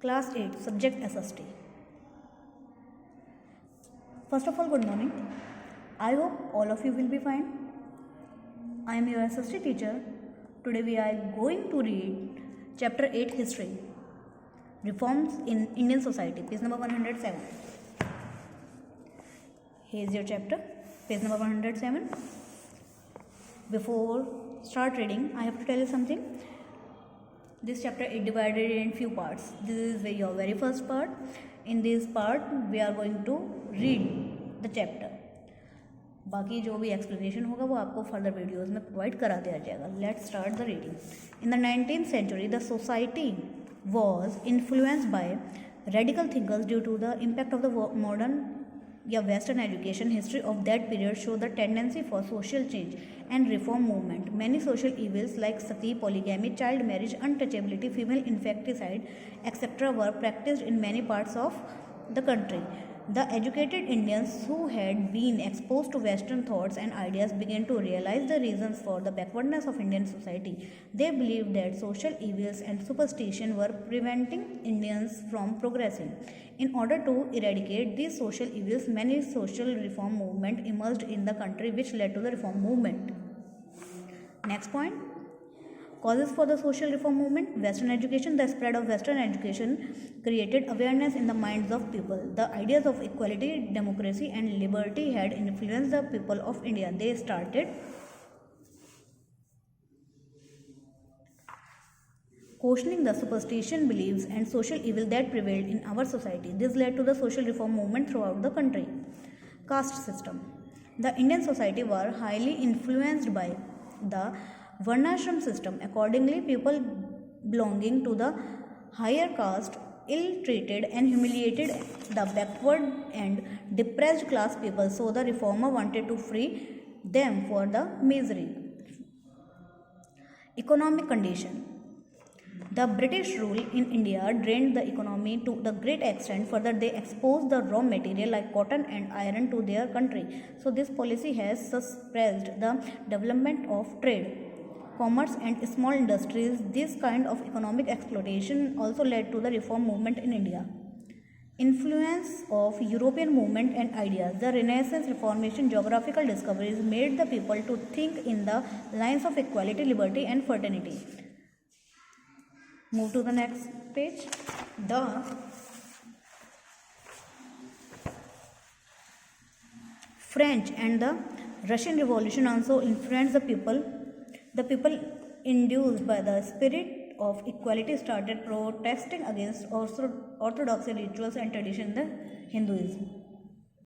Class 8, Subject SST. First of all, good morning. I hope all of you will be fine. I am your SST teacher. Today we are going to read Chapter 8, History. Reforms in Indian Society, page number 107. Here is your chapter, page number 107. Before start reading, I have to tell you something. This chapter is divided in few parts. This is your very first part. In this part, we are going to read the chapter. बाकी जो भी explanation होगा वो आपको further videos में provide करा दिया जाएगा. Let's start the reading. In the 19th century, the society was influenced by radical thinkers due to the impact of the modern या Western education. History of that period show the tendency for social change and reform movement. Many social evils like sati, polygamy, child marriage, untouchability, female infanticide, etc. were practiced in many parts of the country. The educated Indians who had been exposed to Western thoughts and ideas began to realize the reasons for the backwardness of Indian society. They believed that social evils and superstition were preventing Indians from progressing. In order to eradicate these social evils, many social reform movements emerged in the country, which led to the reform movement. Next point. Causes for the social reform movement. Western education. The spread of Western education created awareness in the minds of people. The ideas of equality, democracy and liberty had influenced the people of India. They started questioning the superstition, beliefs and social evil that prevailed in our society. This led to the social reform movement throughout the country. Caste system. The Indian society were highly influenced by the Varnashram system. Accordingly, people belonging to the higher caste ill-treated and humiliated the backward and depressed class people. So the reformer wanted to free them for the misery. Economic condition. The British rule in India drained the economy to the great extent. Further, they exposed the raw material like cotton and iron to their country. So this policy has suppressed the development of trade, commerce and small industries. This kind of economic exploitation also led to the reform movement in India. Influence of European movement and ideas. The Renaissance, Reformation, geographical discoveries made the people to think in the lines of equality, liberty and fraternity. Move to the next page. The French and the Russian Revolution also influenced the people. The people induced by the spirit of equality started protesting against orthodoxy rituals and tradition in the Hinduism.